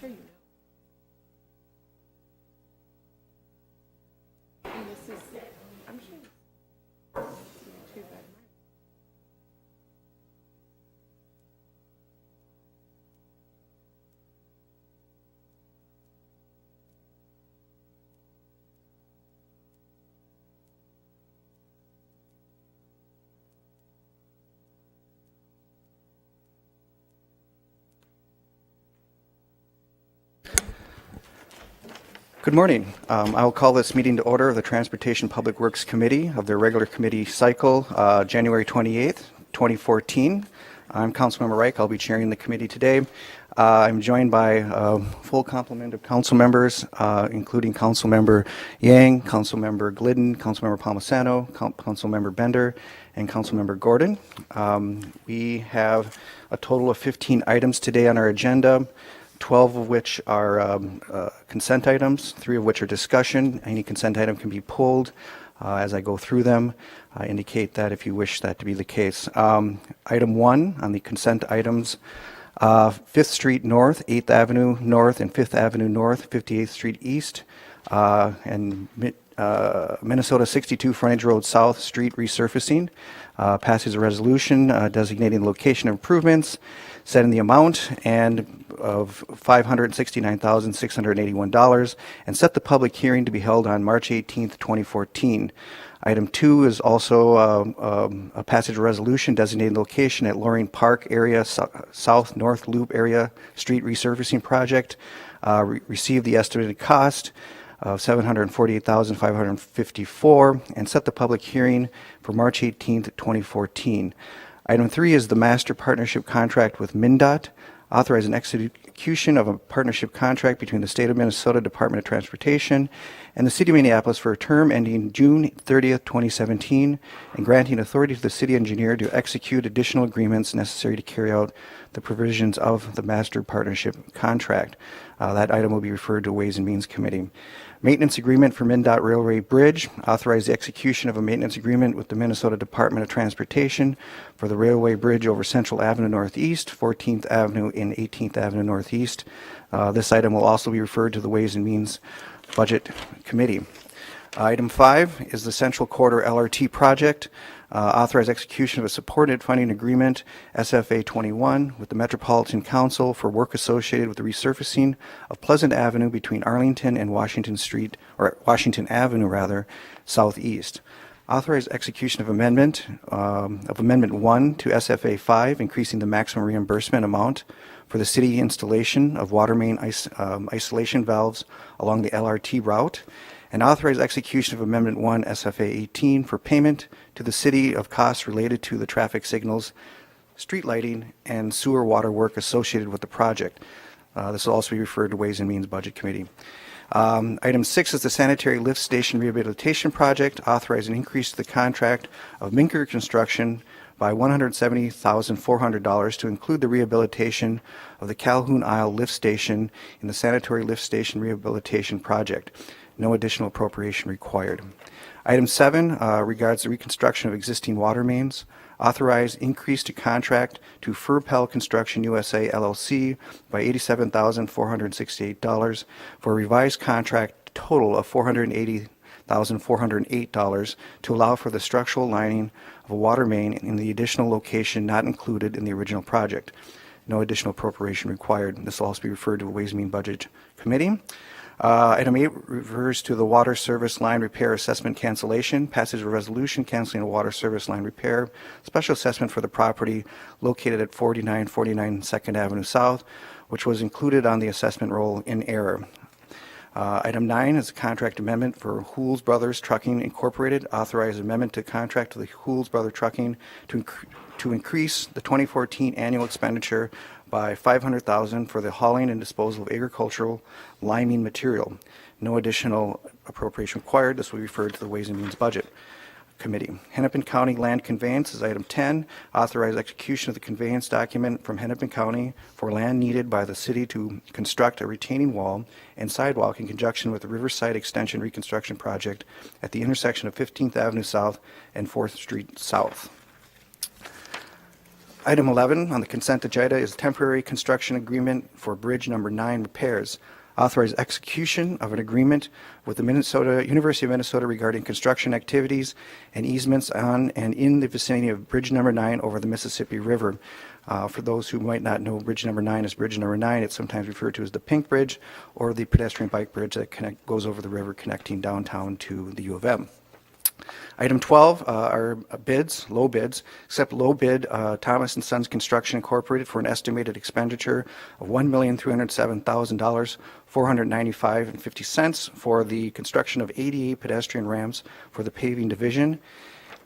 sure you know. And this is, I'm sure. Too bad. Good morning. I will call this meeting to order of the Transportation Public Works Committee of their regular committee cycle, January 28th, 2014. I'm Councilmember Reich. I'll be chairing the committee today. I'm joined by a full complement of council members, including Councilmember Yang, Councilmember Glidden, Councilmember Palmisano, Councilmember Bender, and Councilmember Gordon. We have a total of 15 items today on our agenda. 12 of which are consent items, 3 of which are discussion. Any consent item can be pulled as I go through them. Indicate that if you wish that to be the case. Item 1 on the consent items, 5th Street North, 8th Avenue North, and 5th Avenue North, 58th Street East, and Minnesota 62 Frontage Road South Street resurfacing. Passes a resolution designating the location of improvements, setting the amount and of $569,681, and set the public hearing to be held on March 18th, 2014. Item 2 is also a passage of resolution designating the location at Loring Park area, South North Loop area street resurfacing project. Receive the estimated cost of $748,554 and set the public hearing for March 18th, 2014. Item 3 is the master partnership contract with MnDOT. Authorize an execution of a partnership contract between the State of Minnesota Department of Transportation and the City of Minneapolis for a term ending June 30th, 2017, and granting authority to the city engineer to execute additional agreements necessary to carry out the provisions of the master partnership contract. That item will be referred to Ways and Means Committee. Maintenance agreement for MnDOT Railway Bridge. Authorize the execution of a maintenance agreement with the Minnesota Department of Transportation for the Railway Bridge over Central Avenue Northeast, 14th Avenue and 18th Avenue Northeast. This item will also be referred to the Ways and Means Budget Committee. Item 5 is the Central Corridor LRT project. Authorize execution of a supported funding agreement, SFA 21, with the Metropolitan Council for work associated with the resurfacing of Pleasant Avenue between Arlington and Washington Street, or Washington Avenue rather, southeast. Authorize execution of Amendment 1 to SFA 5, increasing the maximum reimbursement amount for the city installation of water main isolation valves along the LRT route, and authorize execution of Amendment 1 SFA 18 for payment to the city of costs related to the traffic signals, street lighting, and sewer water work associated with the project. This will also be referred to Ways and Means Budget Committee. Item 6 is the sanitary lift station rehabilitation project. Authorize an increase to the contract of Minker Construction by $170,400 to include the rehabilitation of the Calhoun Isle lift station in the sanitary lift station rehabilitation project. No additional appropriation required. Item 7 regards the reconstruction of existing water mains. Authorize increase to contract to Furpel Construction USA LLC by $87,468 for a revised contract total of $480,408 to allow for the structural lining of a water main in the additional location not included in the original project. No additional appropriation required. This will also be referred to the Ways and Means Budget Committee. Item 8 refers to the water service line repair assessment cancellation. Passage of a resolution canceling a water service line repair special assessment for the property located at 4949 2nd Avenue South, which was included on the assessment roll in error. Item 9 is a contract amendment for Hools Brothers Trucking Incorporated. Authorize amendment to contract with the Hools Brothers Trucking to increase the 2014 annual expenditure by $500,000 for the hauling and disposal of agricultural liming material. No additional appropriation required. This will be referred to the Ways and Means Budget Committee. Hennepin County Land Conveyance is item 10. Authorize execution of the conveyance document from Hennepin County for land needed by the city to construct a retaining wall and sidewalk in conjunction with the Riverside Extension Reconstruction Project at the intersection of 15th Avenue South and 4th Street South. Item 11 on the consent agenda is temporary construction agreement for Bridge Number 9 repairs. Authorize execution of an agreement with the University of Minnesota regarding construction activities and easements on and in the vicinity of Bridge Number 9 over the Mississippi River. For those who might not know, Bridge Number 9 is Bridge Number 9. It's sometimes referred to as the Pink Bridge or the pedestrian bike bridge that goes over the river connecting downtown to the U of M. Item 12 are bids, low bids, except low bid Thomas & Sons Construction Incorporated for an estimated expenditure of $1,307,000, $495.50 for the construction of 88 pedestrian ramps for the paving division.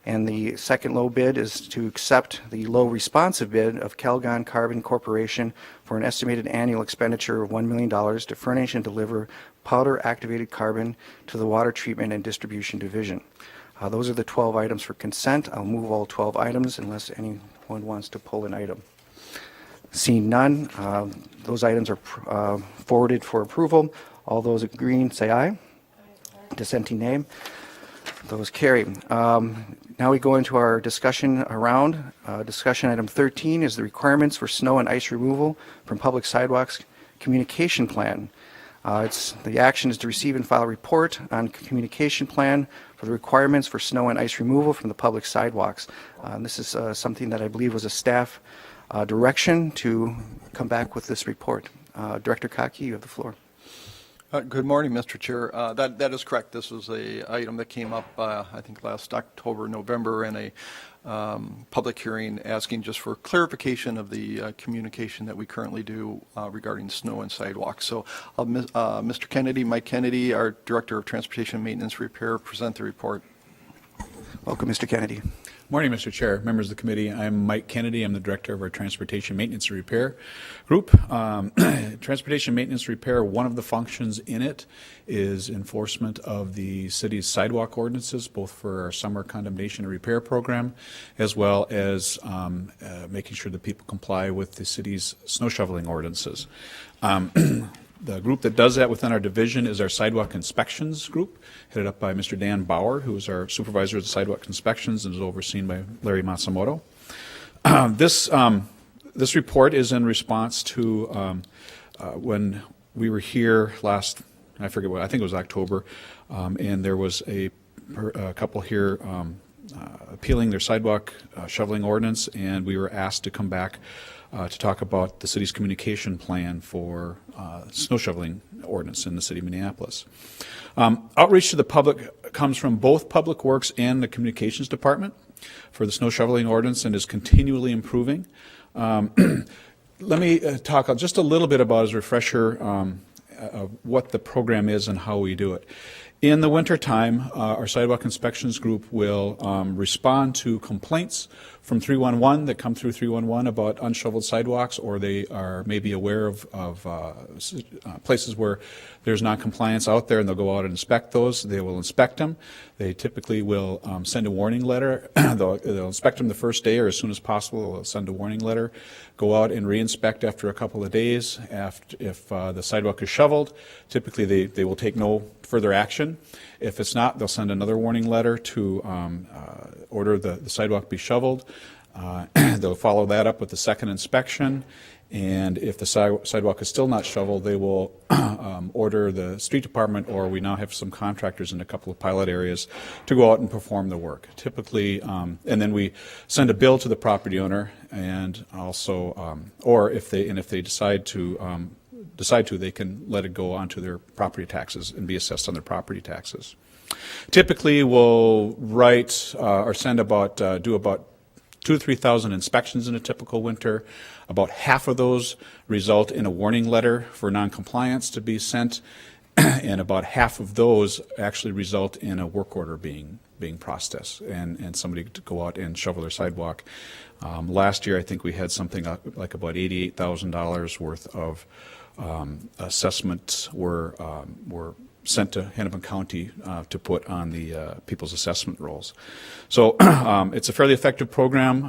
And the second low bid is to accept the low responsive bid of Calgon Carbon Corporation for an estimated annual expenditure of $1 million to furnish and deliver powder activated carbon to the water treatment and distribution division. Those are the 12 items for consent. I'll move all 12 items unless anyone wants to pull an item. Seeing none, those items are forwarded for approval. All those agreeing say aye. Dissenting nay. Those carry. Now we go into our discussion around. Discussion item 13 is the requirements for snow and ice removal from public sidewalks communication plan. The action is to receive and file a report on communication plan for the requirements for snow and ice removal from the public sidewalks. This is something that I believe was a staff direction to come back with this report. Director Kaki, you have the floor. Good morning, Mr. Chair. That is correct. This was a item that came up, I think, last October, November, in a public hearing asking just for clarification of the communication that we currently do regarding snow and sidewalks. So Mr. Kennedy, Mike Kennedy, our Director of Transportation Maintenance Repair, present the report. Welcome, Mr. Kennedy. Morning, Mr. Chair, members of the committee. I'm Mike Kennedy. I'm the Director of our Transportation Maintenance and Repair Group. Transportation Maintenance Repair, one of the functions in it is enforcement of the city's sidewalk ordinances, both for our summer condemnation and repair program, as well as making sure that people comply with the city's snow shoveling ordinances. The group that does that within our division is our sidewalk inspections group, headed up by Mr. Dan Bauer, who is our supervisor of the sidewalk inspections and is overseen by Larry Matsumoto. This report is in response to when we were here last, I think it was October, and there was a couple here appealing their sidewalk shoveling ordinance, and we were asked to come back to talk about the city's communication plan for snow shoveling ordinance in the city of Minneapolis. Outreach to the public comes from both Public Works and the Communications Department for the snow shoveling ordinance and is continually improving. Let me talk just a little bit about, as a refresher, of what the program is and how we do it. In the wintertime, our sidewalk inspections group will respond to complaints from 311 that come through 311 about unshoveled sidewalks, or they are maybe aware of places where there's non-compliance out there, and they'll go out and inspect those. They will inspect them. They typically will send a warning letter. They'll inspect them the first day or as soon as possible. They'll send a warning letter, go out and re-inspect after a couple of days. If the sidewalk is shoveled, typically they will take no further action. If it's not, they'll send another warning letter to order the sidewalk be shoveled. They'll follow that up with the second inspection, and if the sidewalk is still not shoveled, they will order the street department, or we now have some contractors in a couple of pilot areas, to go out and perform the work. Typically, and then we send a bill to the property owner, and also, or if they decide to, they can let it go onto their property taxes and be assessed on their property taxes. Typically, we'll write or send about, do about 2,000 to 3,000 inspections in a typical winter. About half of those result in a warning letter for noncompliance to be sent, and about half of those actually result in a work order being processed and somebody to go out and shovel their sidewalk. Last year, I think we had something like about $88,000 worth of assessments were sent to Hennepin County to put on the people's assessment rolls. So it's a fairly effective program.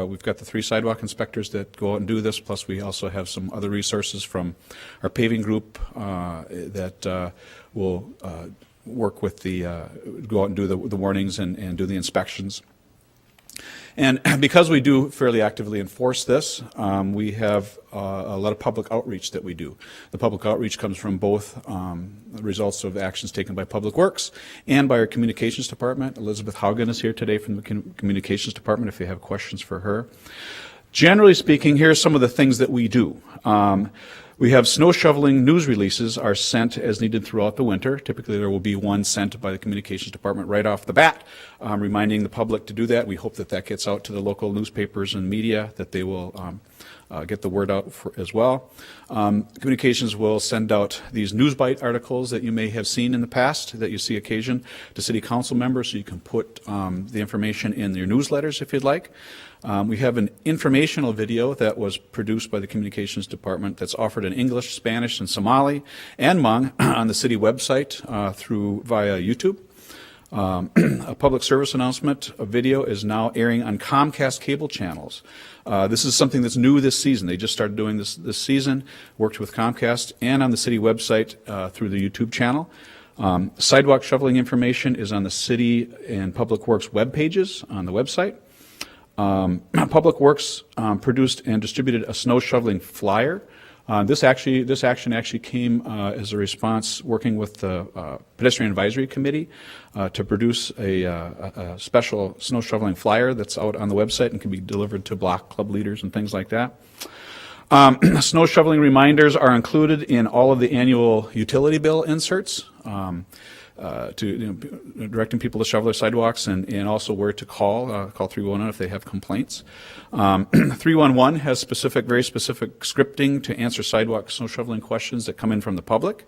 We've got the 3 sidewalk inspectors that go out and do this, plus we also have some other resources from our paving group that will work with the, go out and do the warnings and do the inspections. And because we do fairly actively enforce this, we have a lot of public outreach that we do. The public outreach comes from both the results of actions taken by Public Works and by our Communications Department. Elizabeth Haugen is here today from the Communications Department if you have questions for her. Generally speaking, here are some of the things that we do. We have snow shoveling news releases are sent as needed throughout the winter. Typically, there will be one sent by the Communications Department right off the bat, reminding the public to do that. We hope that that gets out to the local newspapers and media, that they will get the word out as well. Communications will send out these news bite articles that you may have seen in the past, that you see occasion, to city council members, so you can put the information in your newsletters if you'd like. We have an informational video that was produced by the Communications Department that's offered in English, Spanish, and Somali and Hmong on the city website via YouTube. A public service announcement, a video, is now airing on Comcast cable channels. This is something that's new this season. They just started doing this season, worked with Comcast, and on the city website through the YouTube channel. Sidewalk shoveling information is on the city and Public Works web pages on the website. Public Works produced and distributed a snow shoveling flyer. This action actually came as a response working with the Pedestrian Advisory Committee to produce a special snow shoveling flyer that's out on the website and can be delivered to block club leaders and things like that. Snow shoveling reminders are included in all of the annual utility bill inserts. Directing people to shovel their sidewalks and also where to call 311 if they have complaints. 311 has very specific scripting to answer sidewalk snow shoveling questions that come in from the public.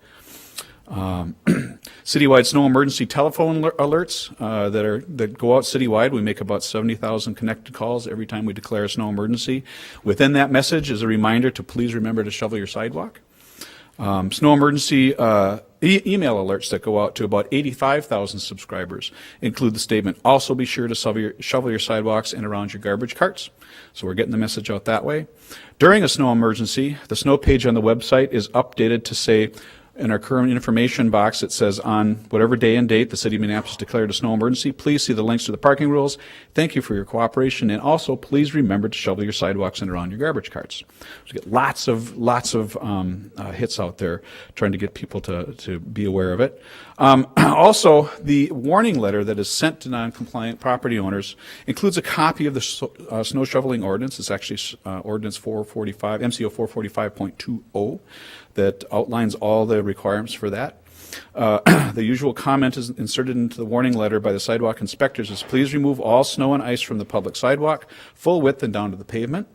Citywide snow emergency telephone alerts that go out citywide. We make about 70,000 connected calls every time we declare a snow emergency. Within that message is a reminder to please remember to shovel your sidewalk. Snow emergency email alerts that go out to about 85,000 subscribers include the statement, also be sure to shovel your sidewalks and around your garbage carts. So we're getting the message out that way. During a snow emergency, the snow page on the website is updated to say, in our current information box, it says on whatever day and date the city of Minneapolis declared a snow emergency, please see the links to the parking rules. Thank you for your cooperation, and also please remember to shovel your sidewalks and around your garbage carts. So we get lots of hits out there trying to get people to be aware of it. Also, the warning letter that is sent to non-compliant property owners includes a copy of the snow shoveling ordinance. It's actually Ordinance 445, MCO 445.20. that outlines all the requirements for that. The usual comment is inserted into the warning letter by the sidewalk inspectors is please remove all snow and ice from the public sidewalk, full width and down to the pavement.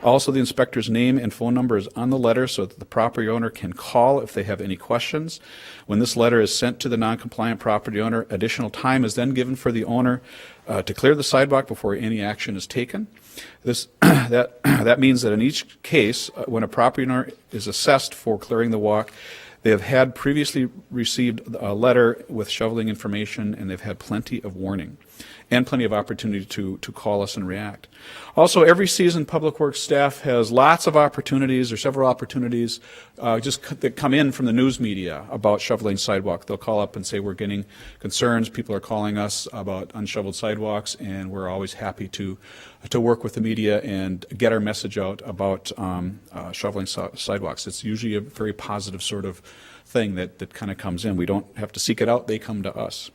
Also, the inspector's name and phone number is on the letter so that the property owner can call if they have any questions. When this letter is sent to the non-compliant property owner, additional time is then given for the owner to clear the sidewalk before any action is taken. That means that in each case, when a property owner is assessed for clearing the walk, they have had previously received a letter with shoveling information, and they've had plenty of warning and plenty of opportunity to call us and react. Also, every season, Public Works staff has lots of opportunities, or several opportunities, that come in from the news media about shoveling sidewalk. They'll call up and say, we're getting concerns. People are calling us about unshoveled sidewalks, and we're always happy to work with the media and get our message out about shoveling sidewalks. It's usually a very positive sort of thing that kind of comes in. We don't have to seek it out. They come to us.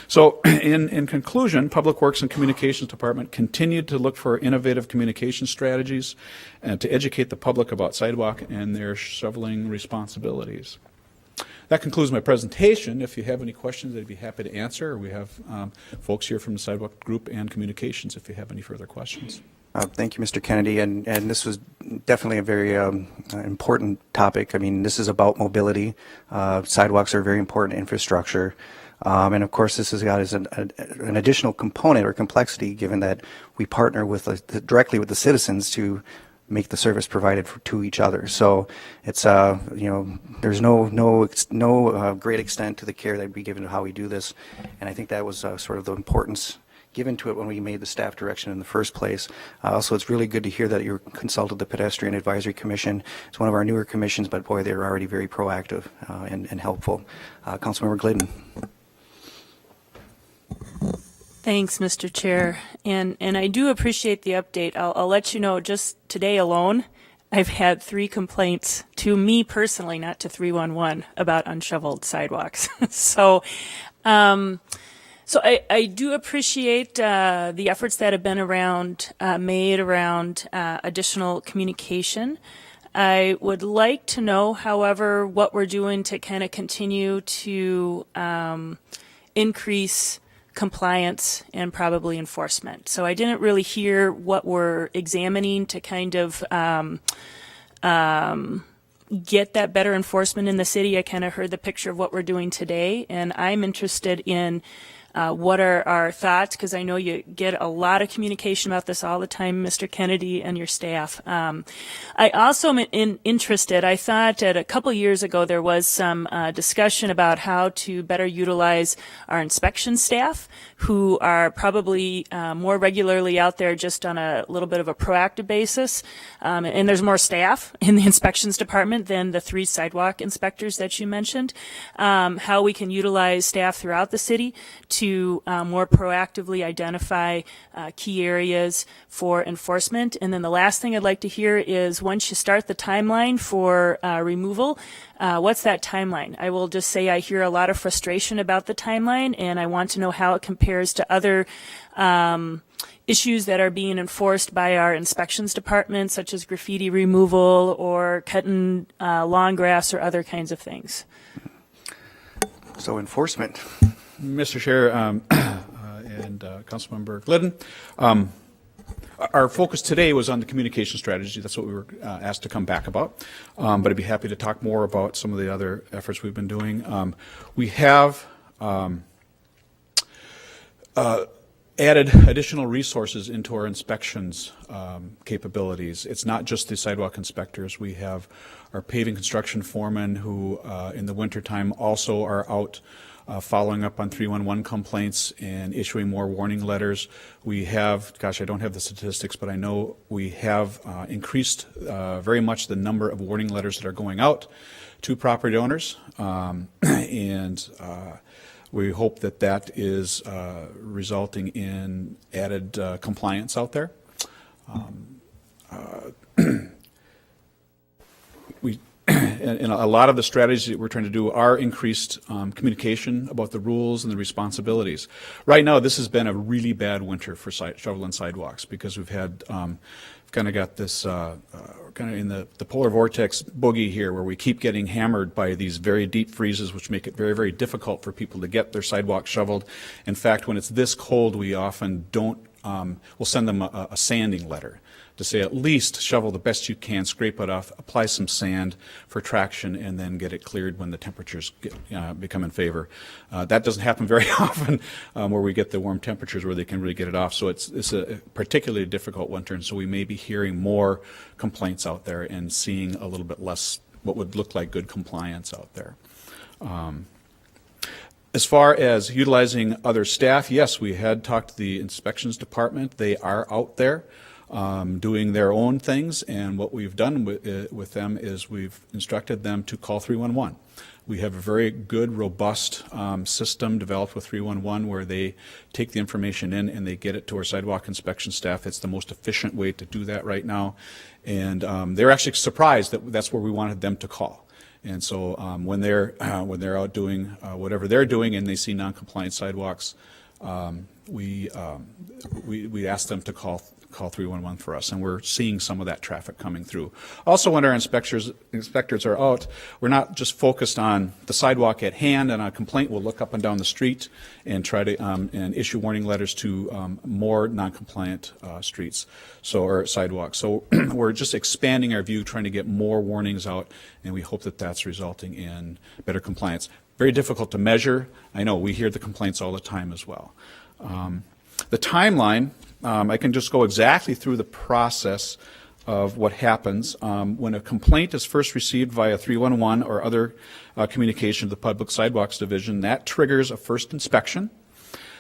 So in conclusion, Public Works and Communications Department continued to look for innovative communication strategies and to educate the public about sidewalk and their shoveling responsibilities. That concludes my presentation. If you have any questions, I'd be happy to answer. We have folks here from the Sidewalk Group and Communications if you have any further questions. Thank you, Mr. Kennedy, and this was definitely a very important topic. I mean, this is about mobility. Sidewalks are very important infrastructure. And of course, this has got as an additional component or complexity, given that we partner directly with the citizens to make the service provided to each other. So it's there's no great extent to the care that we give into how we do this, and I think that was sort of the importance given to it when we made the staff direction in the first place. Also, it's really good to hear that you consulted the Pedestrian Advisory Commission. It's one of our newer commissions, but boy, they're already very proactive and helpful. Councilmember Glidden. Thanks, Mr. Chair. And I do appreciate the update. I'll let you know, just today alone, I've had 3 complaints to me personally, not to 311, about unshoveled sidewalks. So I do appreciate the efforts that have been made around additional communication. I would like to know, however, what we're doing to kind of continue to increase compliance and probably enforcement. So I didn't really hear what we're examining to kind of get that better enforcement in the city. I kind of heard the picture of what we're doing today, and I'm interested in what are our thoughts, because I know you get a lot of communication about this all the time, Mr. Kennedy and your staff. I also am interested, I thought that a couple years ago there was some discussion about how to better utilize our inspection staff, who are probably more regularly out there just on a little bit of a proactive basis. And there's more staff in the inspections department than the 3 sidewalk inspectors that you mentioned. How we can utilize staff throughout the city to more proactively identify key areas for enforcement. And then the last thing I'd like to hear is, once you start the timeline for removal, what's that timeline? I will just say I hear a lot of frustration about the timeline, and I want to know how it compares to other issues that are being enforced by our inspections department, such as graffiti removal or cutting lawn grass or other kinds of things. So enforcement. Mr. Chair and Councilmember Glidden, our focus today was on the communication strategy. That's what we were asked to come back about. But I'd be happy to talk more about some of the other efforts we've been doing. We have added additional resources into our inspections capabilities. It's not just the sidewalk inspectors. We have our paving construction foremen who in the wintertime also are out following up on 311 complaints and issuing more warning letters. We have, gosh, I don't have the statistics, but I know we have increased very much the number of warning letters that are going out to property owners. We hope that that is resulting in added compliance out there. And a lot of the strategies that we're trying to do are increased communication about the rules and the responsibilities. Right now, this has been a really bad winter for shoveling sidewalks, because we've had kind of got this kind of in the polar vortex boogie here, where we keep getting hammered by these very deep freezes, which make it very, very difficult for people to get their sidewalks shoveled. In fact, when it's this cold, we often don't, we'll send them a sanding letter to say, at least shovel the best you can, scrape it off, apply some sand for traction, and then get it cleared when the temperatures become in favor. That doesn't happen very often where we get the warm temperatures where they can really get it off. So it's a particularly difficult winter, and so we may be hearing more complaints out there and seeing a little bit less what would look like good compliance out there. As far as utilizing other staff, yes, we had talked to the inspections department. They are out there doing their own things, and what we've done with them is we've instructed them to call 311. We have a very good, robust system developed with 311 where they take the information in and they get it to our sidewalk inspection staff. It's the most efficient way to do that right now, and they're actually surprised that that's where we wanted them to call. And so when they're out doing whatever they're doing and they see non-compliant sidewalks, we ask them to call 311 for us, and we're seeing some of that traffic coming through. Also, when our inspectors are out, we're not just focused on the sidewalk at hand, and a complaint will look up and down the street and try to and issue warning letters to more non-compliant streets or sidewalks. So we're just expanding our view, trying to get more warnings out, and we hope that that's resulting in better compliance. Very difficult to measure. I know we hear the complaints all the time as well. The timeline, I can just go exactly through the process of what happens. When a complaint is first received via 311 or other communication to the Public Sidewalks Division, that triggers a first inspection,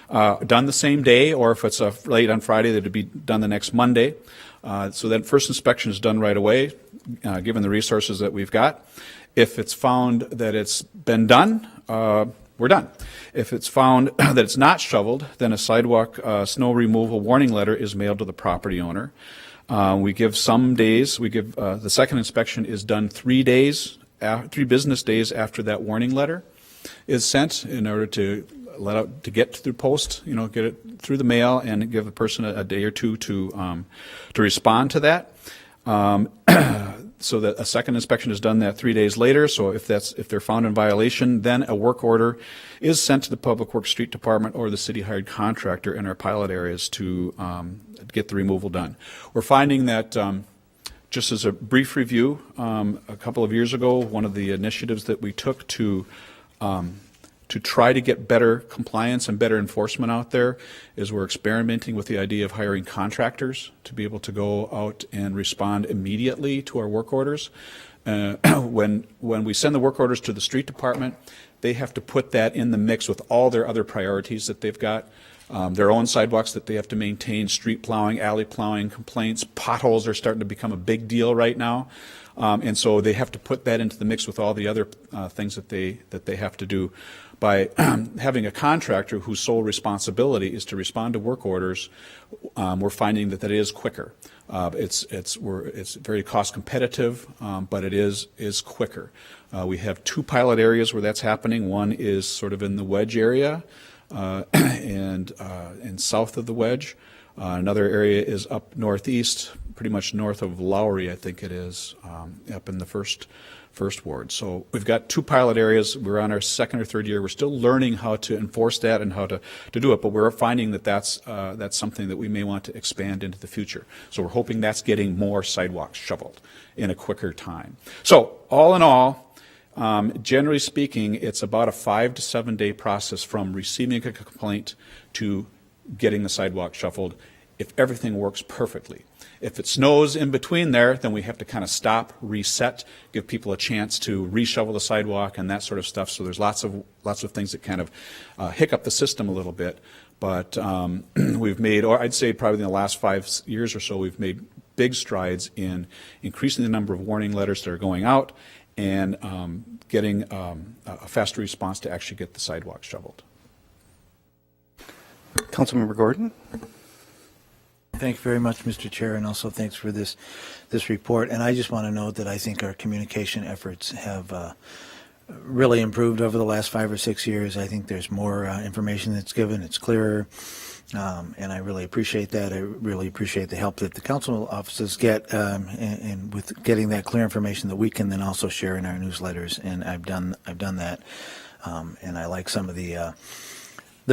done the same day, or if it's late on Friday, that would be done the next Monday. So that first inspection is done right away, given the resources that we've got. If it's found that it's been done, we're done. If it's found that it's not shoveled, then a sidewalk snow removal warning letter is mailed to the property owner. We give some days. We give the second inspection is done 3 business days after that warning letter is sent, in order to to get through post, get it through the mail, and give the person a day or two to respond to that. So that a second inspection is done that 3 days later. So if they're found in violation, then a work order is sent to the Public Works Street Department or the city hired contractor in our pilot areas to get the removal done. We're finding that, just as a brief review, a couple of years ago, one of the initiatives that we took to try to get better compliance and better enforcement out there is we're experimenting with the idea of hiring contractors to be able to go out and respond immediately to our work orders. When we send the work orders to the street department, they have to put that in the mix with all their other priorities that they've got. Their own sidewalks that they have to maintain, street plowing, alley plowing, complaints, potholes are starting to become a big deal right now. And so they have to put that into the mix with all the other things that they have to do. By having a contractor whose sole responsibility is to respond to work orders, we're finding that is quicker. It's very cost competitive, but it is quicker. We have 2 pilot areas where that's happening. One is sort of in the Wedge area and south of the Wedge. Another area is up northeast, pretty much north of Lowry, I think it is, up in the first ward. So we've got 2 pilot areas. We're on our second or third year. We're still learning how to enforce that and how to do it, but we're finding that's something that we may want to expand into the future. So we're hoping that's getting more sidewalks shoveled in a quicker time. So all in all, generally speaking, it's about a 5 to 7 day process from receiving a complaint to getting the sidewalk shuffled, if everything works perfectly. If it snows in between there, then we have to kind of stop, reset, give people a chance to reshovel the sidewalk and that sort of stuff. So there's lots of things that kind of hiccup the system a little bit. But we've made, or I'd say probably in the last 5 years or so, we've made big strides in increasing the number of warning letters that are going out and getting a faster response to actually get the sidewalk shoveled. Councilmember Gordon? Thank you very much, Mr. Chair, and also thanks for this report. And I just want to note that I think our communication efforts have really improved over the last 5 or 6 years. I think there's more information that's given. It's clearer, and I really appreciate that. I really appreciate the help that the council offices get and with getting that clear information that we can then also share in our newsletters. And I've done that, and I like some of the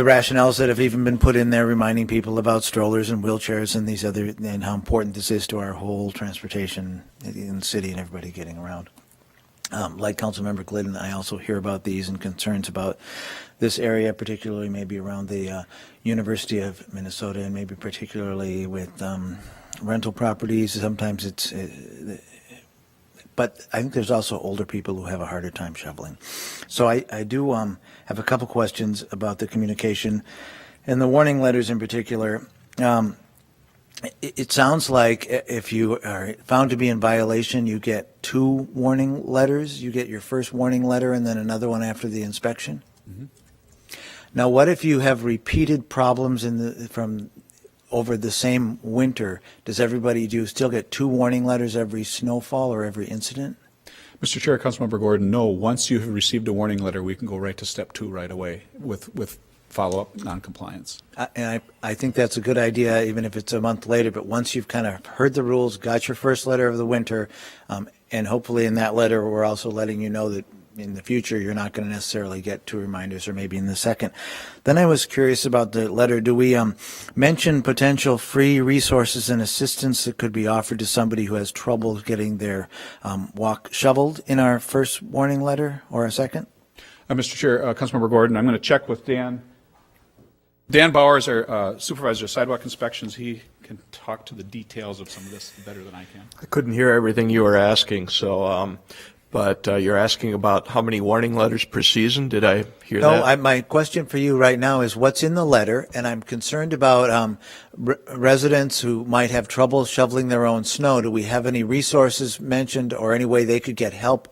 rationales that have even been put in there, reminding people about strollers and wheelchairs and these other, and how important this is to our whole transportation in the city and everybody getting around. Like Councilmember Glidden, I also hear about these and concerns about this area, particularly maybe around the University of Minnesota, and maybe particularly with rental properties. Sometimes it's, but I think there's also older people who have a harder time shoveling. So I do have a couple questions about the communication and the warning letters in particular. It sounds like if you are found to be in violation, you get 2 warning letters. You get your first warning letter and then another one after the inspection. Mm-hmm. Now, what if you have repeated problems from over the same winter? Does everybody still get 2 warning letters every snowfall or every incident? Mr. Chair, Councilmember Gordon, no. Once you have received a warning letter, we can go right to step 2 right away with follow-up noncompliance. And I think that's a good idea, even if it's a month later. But once you've kind of heard the rules, got your first letter of the winter, and hopefully in that letter we're also letting you know that in the future you're not going to necessarily get 2 reminders, or maybe in the second. Then I was curious about the letter. Do we mention potential free resources and assistance that could be offered to somebody who has trouble getting their walk shoveled in our first warning letter or a second? Mr. Chair, Councilmember Gordon, I'm going to check with Dan. Dan Bauer is our supervisor of sidewalk inspections. He can talk to the details of some of this better than I can. I couldn't hear everything you were asking, so but you're asking about how many warning letters per season. Did I hear that? No, my question for you right now is what's in the letter, and I'm concerned about residents who might have trouble shoveling their own snow. Do we have any resources mentioned or any way they could get help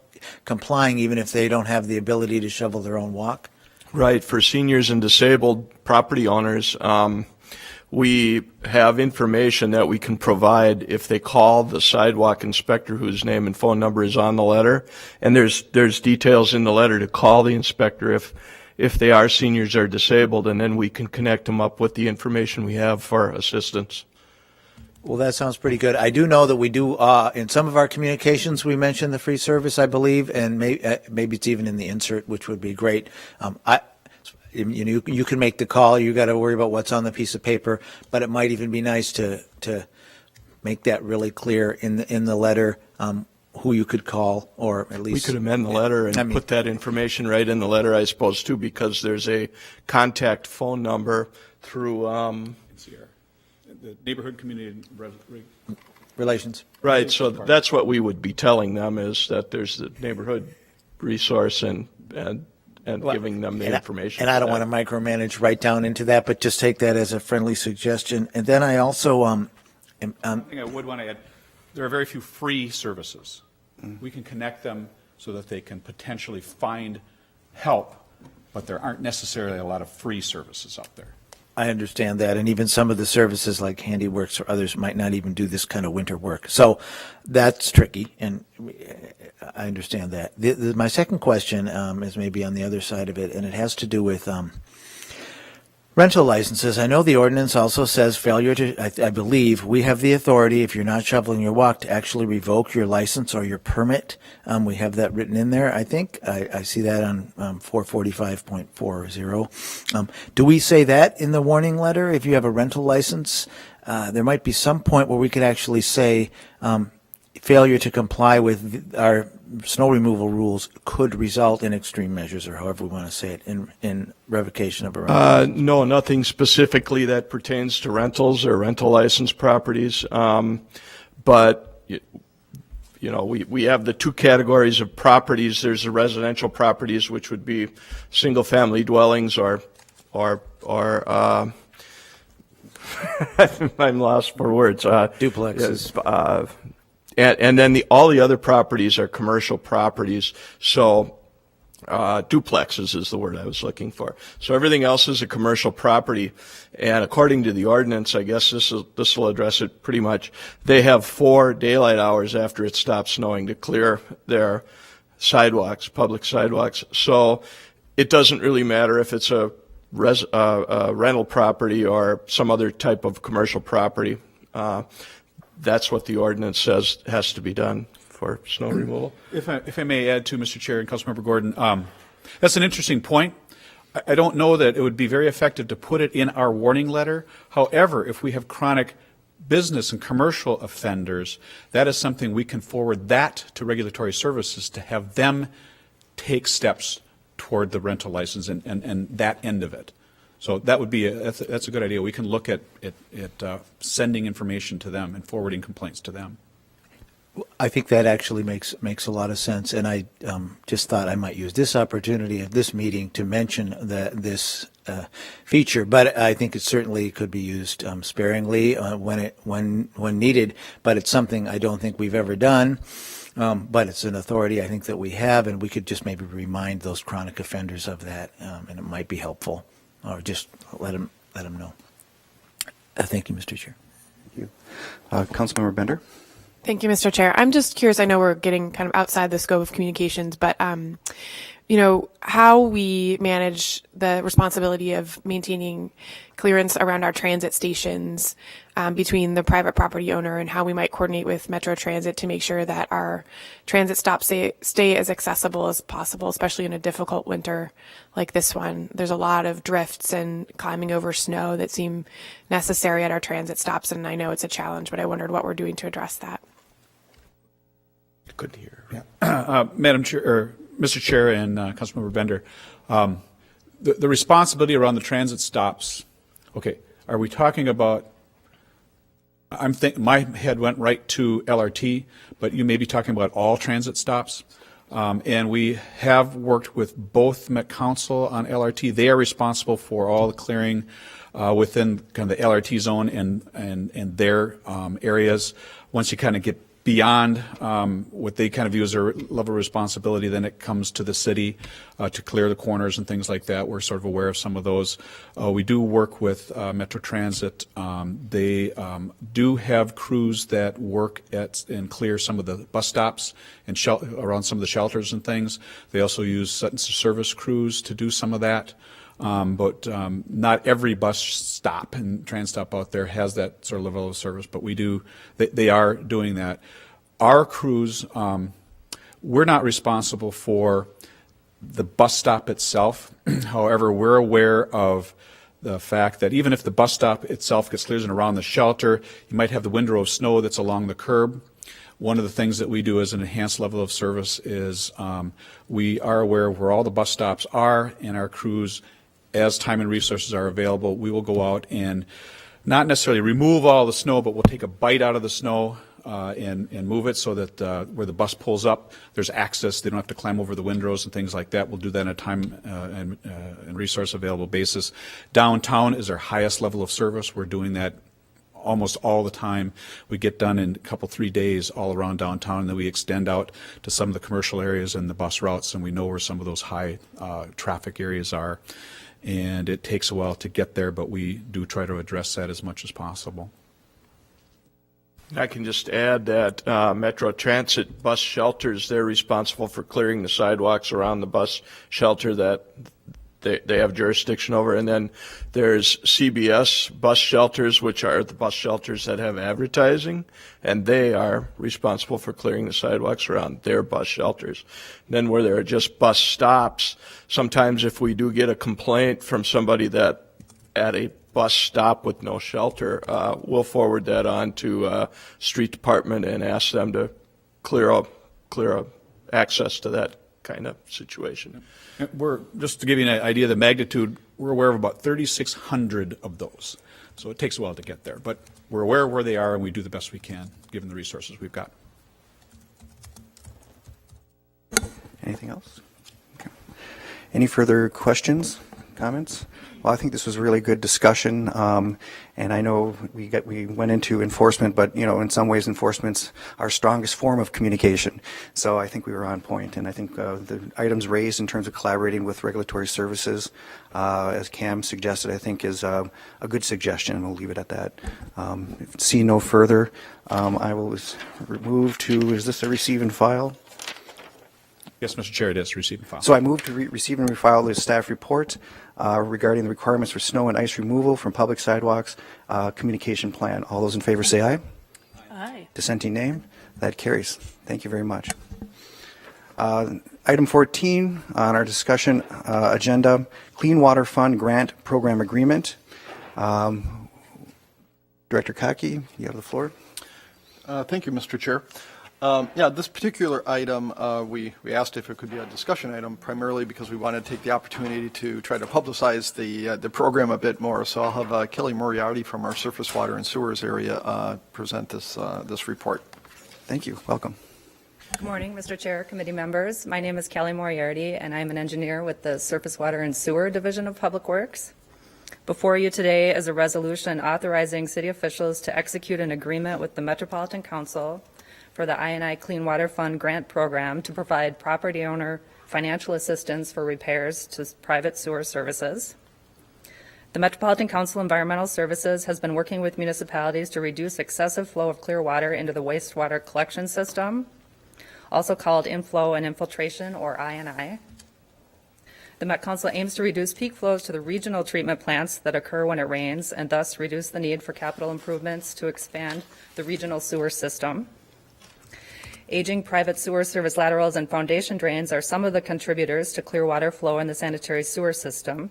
complying even if they don't have the ability to shovel their own walk? Right, for seniors and disabled property owners, we have information that we can provide if they call the sidewalk inspector whose name and phone number is on the letter. And there's details in the letter to call the inspector if they are seniors or disabled, and then we can connect them up with the information we have for assistance. Well, that sounds pretty good. I do know that we do, in some of our communications, we mention the free service, I believe, and maybe it's even in the insert, which would be great. You can make the call. You got to worry about what's on the piece of paper, but it might even be nice to make that really clear in the letter, who you could call, or at least We could amend the letter and put that information right in the letter, I suppose, too, because there's a contact phone number through, The neighborhood community relations. right, so that's what we would be telling them, is that there's the neighborhood resource and giving them the information. And I don't for want that. to micromanage right down into that, but just take that as a friendly suggestion. And then I also, One thing I would want to add, there are very few free services. We can connect them so that they can potentially find help, but there aren't necessarily a lot of free services out there. I understand that, and even some of the services like Handyworks or others might not even do this kind of winter work. So that's tricky, and I understand that. My second question is maybe on the other side of it, and it has to do with rental licenses. I know the ordinance also says failure to, I believe, we have the authority, if you're not shoveling your walk, to actually revoke your license or your permit. We have that written in there, I think. I see that on 445.40. Do we say that in the warning letter? If you have a rental license, there might be some point where we could actually say failure to comply with our snow removal rules could result in extreme measures, or however we want to say it, in revocation of a rental. No, nothing specifically that pertains to rentals or rental license properties. But, we have the two categories of properties. There's the residential properties, which would be single-family dwellings or I'm lost for words. Duplexes. And then all the other properties are commercial properties. So duplexes is the word I was looking for. So everything else is a commercial property. And according to the ordinance, I guess this will address it pretty much. They have 4 daylight hours after it stops snowing to clear their sidewalks, public sidewalks. So it doesn't really matter if it's a rental property or some other type of commercial property. That's what the ordinance says has to be done for snow removal. If I may add to Mr. Chair and Councilmember Gordon, that's an interesting point. I don't know that it would be very effective to put it in our warning letter. However, if we have chronic business and commercial offenders, that is something we can forward that to regulatory services to have them take steps toward the rental license and that end of it. So that would be that's a good idea. We can look at sending information to them and forwarding complaints to them. I think that actually makes a lot of sense, and I just thought I might use this opportunity of this meeting to mention this feature. But I think it certainly could be used sparingly when needed. But it's something I don't think we've ever done. But it's an authority I think that we have, and we could just maybe remind those chronic offenders of that, and it might be helpful, or just let them know. Thank you, Mr. Chair. Thank you. Councilmember Bender? Thank you, Mr. Chair. I'm just curious, I know we're getting kind of outside the scope of communications, but, how we manage the responsibility of maintaining clearance around our transit stations between the private property owner, and how we might coordinate with Metro Transit to make sure that our transit stops stay as accessible as possible, especially in a difficult winter like this one. There's a lot of drifts and climbing over snow that seem necessary at our transit stops, and I know it's a challenge, but I wondered what we're doing to address that. Couldn't hear. Madam Chair, or Mr. Chair and Councilmember Bender, the responsibility around the transit stops. Okay, are we talking about? My head went right to LRT, but you may be talking about all transit stops. And we have worked with both Met Council on LRT. They are responsible for all the clearing within kind of the LRT zone and their areas. Once you kind of get beyond what they kind of view as their level of responsibility, then it comes to the city to clear the corners and things like that. We're sort of aware of some of those. We do work with Metro Transit. They do have crews that work at and clear some of the bus stops and around some of the shelters and things. They also use service crews to do some of that. But not every bus stop and train stop out there has that sort of level of service, but we do, they are doing that. Our crews, we're not responsible for the bus stop itself. However, we're aware of the fact that even if the bus stop itself gets cleared and around the shelter, you might have the windrow of snow that's along the curb. One of the things that we do as an enhanced level of service is we are aware of where all the bus stops are, and our crews, as time and resources are available, we will go out and not necessarily remove all the snow, but we'll take a bite out of the snow and move it so that where the bus pulls up, there's access. They don't have to climb over the windrows and things like that. We'll do that on a time and resource available basis. Downtown is our highest level of service. We're doing that almost all the time. We get done in a couple, 3 days all around downtown, and then we extend out to some of the commercial areas and the bus routes, and we know where some of those high traffic areas are. And it takes a while to get there, but we do try to address that as much as possible. I can just add that Metro Transit bus shelters, they're responsible for clearing the sidewalks around the bus shelter that they have jurisdiction over. And then there's CBS bus shelters, which are the bus shelters that have advertising, and they are responsible for clearing the sidewalks around their bus shelters. And then where there are just bus stops, sometimes if we do get a complaint from somebody that at a bus stop with no shelter, we'll forward that on to street department and ask them to clear up access to that kind of situation. We're, just to give you an idea of the magnitude, we're aware of about 3,600 of those. So it takes a while to get there, but we're aware of where they are, and we do the best we can, given the resources we've got. Anything else? Okay. Any further questions, comments? Well, I think this was a really good discussion, and I know we went into enforcement, but in some ways enforcement's our strongest form of communication. So I think we were on point, and I think the items raised in terms of collaborating with regulatory services, as Cam suggested, I think is a good suggestion, and we'll leave it at that. See no further, I will move to, is this a receive and file? Yes, Mr. Chair, it is receive and file. So I move to receive and refile the staff report regarding the requirements for snow and ice removal from public sidewalks communication plan. All those in favor say aye. Aye. Dissenting name. That carries. Thank you very much. Item 14 on our discussion agenda, Clean Water Fund Grant Program Agreement. Director Kaki, you have the floor. Thank you, Mr. Chair. This particular item, we asked if it could be a discussion item, primarily because we wanted to take the opportunity to try to publicize the program a bit more. So I'll have Kelly Moriarty from our Surface Water and Sewers area present this report. Thank you. Welcome. Good morning, Mr. Chair, committee members. My name is Kelly Moriarty, and I'm an engineer with the Surface Water and Sewer Division of Public Works. Before you today is a resolution authorizing city officials to execute an agreement with the Metropolitan Council for the I&I Clean Water Fund Grant Program to provide property owner financial assistance for repairs to private sewer services. The Metropolitan Council Environmental Services has been working with municipalities to reduce excessive flow of clear water into the wastewater collection system, also called inflow and infiltration, or I&I. The Met Council aims to reduce peak flows to the regional treatment plants that occur when it rains, and thus reduce the need for capital improvements to expand the regional sewer system. Aging private sewer service laterals and foundation drains are some of the contributors to clear water flow in the sanitary sewer system.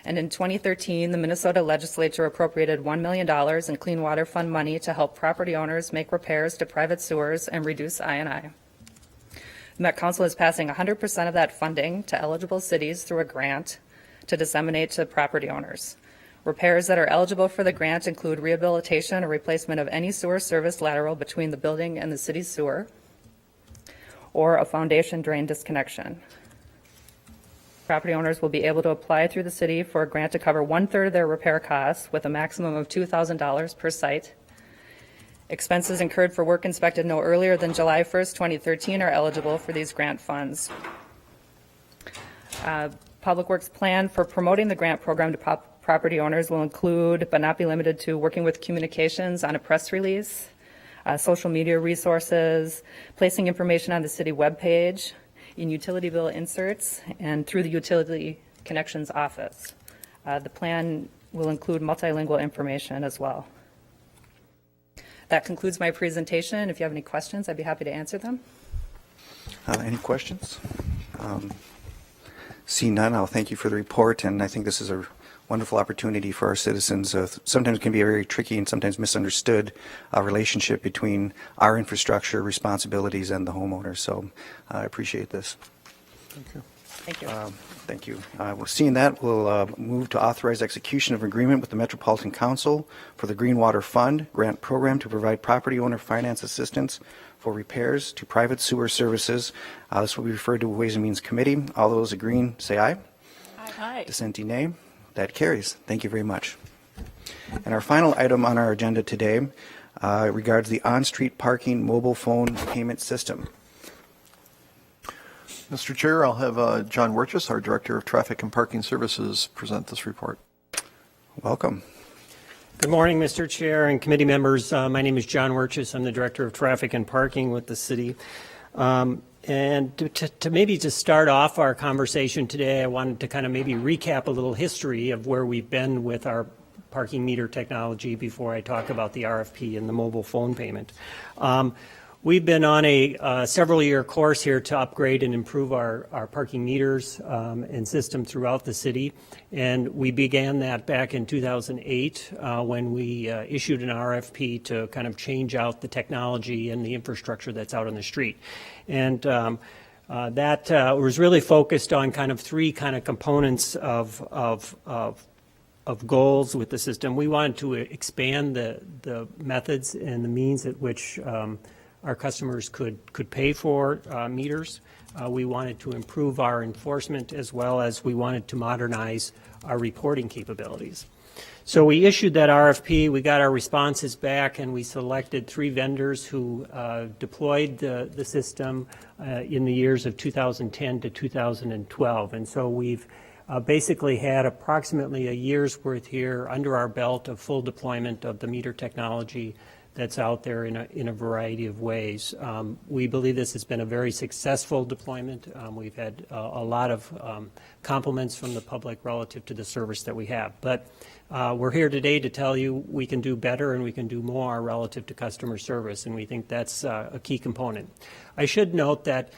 And in 2013, the Minnesota legislature appropriated $1 million in Clean Water Fund money to help property owners make repairs to private sewers and reduce I&I. The Met Council is passing 100% of that funding to eligible cities through a grant to disseminate to property owners. Repairs that are eligible for the grant include rehabilitation or replacement of any sewer service lateral between the building and the city's sewer, or a foundation drain disconnection. Property owners will be able to apply through the city for a grant to cover 1/3 of their repair costs with a maximum of $2,000 per site. Expenses incurred for work inspected no earlier than July 1st, 2013 are eligible for these grant funds. Public Works plan for promoting the grant program to property owners will include, but not be limited to, working with communications on a press release, social media resources, placing information on the city webpage, in utility bill inserts, and through the Utility Connections Office. The plan will include multilingual information as well. That concludes my presentation. If you have any questions, I'd be happy to answer them. Any questions? Seeing none, I'll thank you for the report, and I think this is a wonderful opportunity for our citizens. Sometimes it can be a very tricky and sometimes misunderstood relationship between our infrastructure responsibilities and the homeowners, so I appreciate this. Thank you. Thank you. Thank you. Well, seeing that, we'll move to authorize execution of agreement with the Metropolitan Council for the Green Water Fund grant program to provide property owner finance assistance for repairs to private sewer services. This will be referred to Ways and Means Committee. All those agreeing, say aye. Aye. Dissenting, nay. That carries. Thank you very much. And our final item on our agenda today regards the on-street parking mobile phone payment system. Mr. Chair, I'll have John Wirtjes, our Director of Traffic and Parking Services, present this report. Welcome. Good morning, Mr. Chair and committee members. My name is John Wirtjes. I'm the Director of Traffic and Parking with the city. And to maybe to start off our conversation today, I wanted to kind of maybe recap a little history of where we've been with our parking meter technology before I talk about the RFP and the mobile phone payment. We've been on a several-year course here to upgrade and improve our parking meters and system throughout the city, and we began that back in 2008 when we issued an RFP to kind of change out the technology and the infrastructure that's out on the street. And that was really focused on kind of three kind of components of goals with the system. We wanted to expand the methods and the means at which our customers could pay for meters. We wanted to improve our enforcement, as well as we wanted to modernize our reporting capabilities. So we issued that RFP, we got our responses back, and we selected 3 vendors who deployed the system in the years of 2010 to 2012. And so we've basically had approximately a year's worth here under our belt of full deployment of the meter technology that's out there in a variety of ways. We believe this has been a very successful deployment. We've had a lot of compliments from the public relative to the service that we have. But we're here today to tell you we can do better and we can do more relative to customer service, and we think that's a key component. I should note that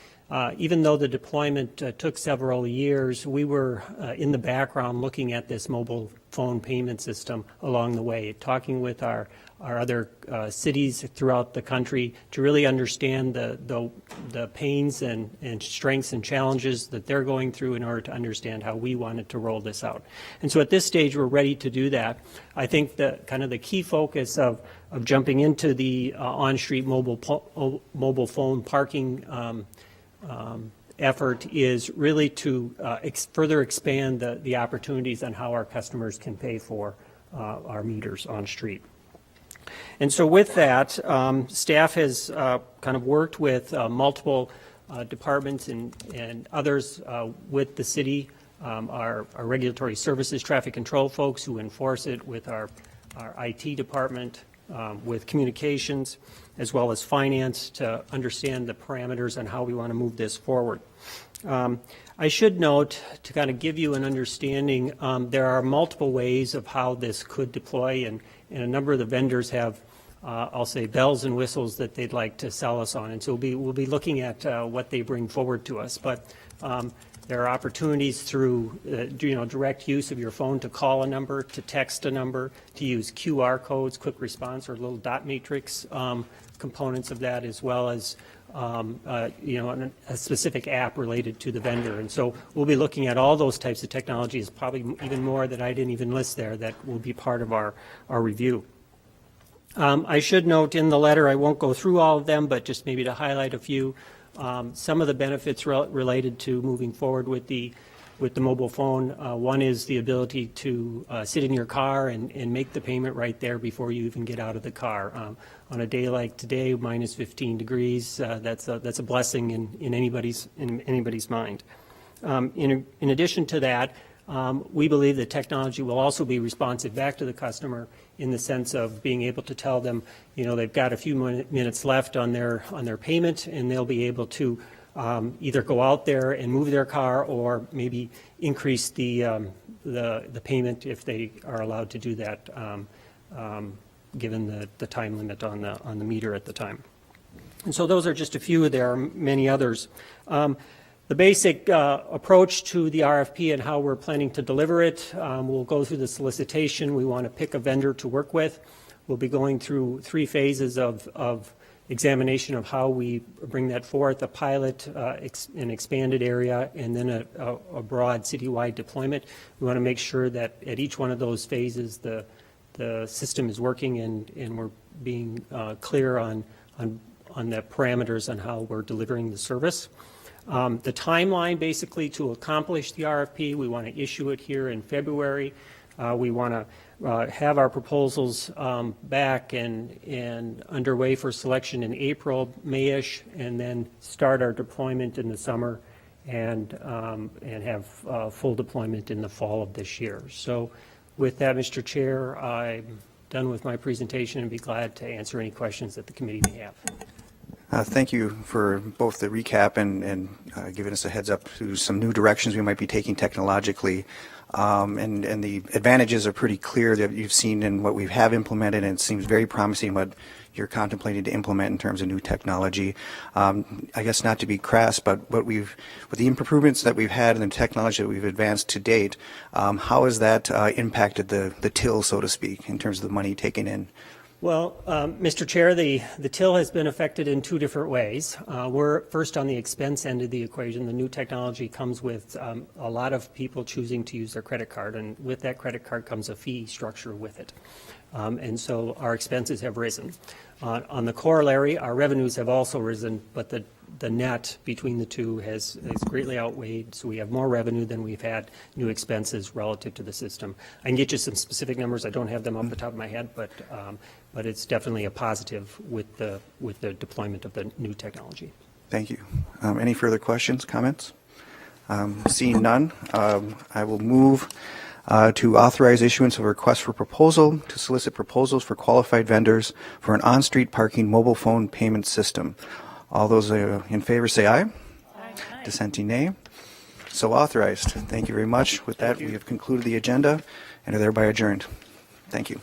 even though the deployment took several years, we were in the background looking at this mobile phone payment system along the way, talking with our other cities throughout the country to really understand the pains and strengths and challenges that they're going through in order to understand how we wanted to roll this out. And so at this stage, we're ready to do that. I think that kind of the key focus of jumping into the on-street mobile phone parking effort is really to further expand the opportunities on how our customers can pay for our meters on street. And so with that, staff has kind of worked with multiple departments and others with the city, our regulatory services, traffic control folks who enforce it, with our IT department, with communications, as well as finance, to understand the parameters on how we want to move this forward. I should note, to kind of give you an understanding, there are multiple ways of how this could deploy, and a number of the vendors have, I'll say, bells and whistles that they'd like to sell us on, and so we'll be looking at what they bring forward to us. But there are opportunities through direct use of your phone to call a number, to text a number, to use QR codes, quick response, or little dot matrix components of that, as well as a specific app related to the vendor. And so we'll be looking at all those types of technologies, probably even more that I didn't even list there, that will be part of our review. I should note in the letter, I won't go through all of them, but just maybe to highlight a few, some of the benefits related to moving forward with the with the mobile phone. One is the ability to sit in your car and make the payment right there before you even get out of the car. On a day like today, minus 15 degrees, that's a blessing in anybody's mind. In addition to that, we believe that technology will also be responsive back to the customer in the sense of being able to tell them, they've got a few minutes left on their payment, and they'll be able to either go out there and move their car, or maybe increase the payment if they are allowed to do that, given the time limit on the meter at the time. And so those are just a few. There are many others. The basic approach to the RFP and how we're planning to deliver it, we'll go through the solicitation. We want to pick a vendor to work with. We'll be going through 3 phases of examination of how we bring that forth: a pilot, an expanded area, and then a broad citywide deployment. We want to make sure that at each one of those phases the system is working and we're being clear on the parameters on how we're delivering the service. The timeline basically to accomplish the RFP, we want to issue it here in February. We want to have our proposals back and underway for selection in April, May-ish, and then start our deployment in the summer and have full deployment in the fall of this year. So with that, Mr. Chair, I'm done with my presentation and be glad to answer any questions that the committee may have. Thank you for both the recap and giving us a heads up to some new directions we might be taking technologically. And the advantages are pretty clear that you've seen in what we have implemented, and it seems very promising what you're contemplating to implement in terms of new technology. I guess not to be crass, but with the improvements that we've had and the technology that we've advanced to date, how has that impacted the till, so to speak, in terms of the money taken in? Well, Mr. Chair, the till has been affected in 2 different ways. We're first on the expense end of the equation. The new technology comes with a lot of people choosing to use their credit card, and with that credit card comes a fee structure with it. And so our expenses have risen. On the corollary, our revenues have also risen, but the net between the two has greatly outweighed, so we have more revenue than we've had new expenses relative to the system. I can get you some specific numbers. I don't have them off the top of my head, but it's definitely a positive with the deployment of the new technology. Thank you. Any further questions, comments? Seeing none, I will move to authorize issuance of a request for proposal to solicit proposals for qualified vendors for an on-street parking mobile phone payment system. All those in favor say aye. Aye. Dissenting nay. So authorized. Thank you very much. With that, we have concluded the agenda and are thereby adjourned. Thank you.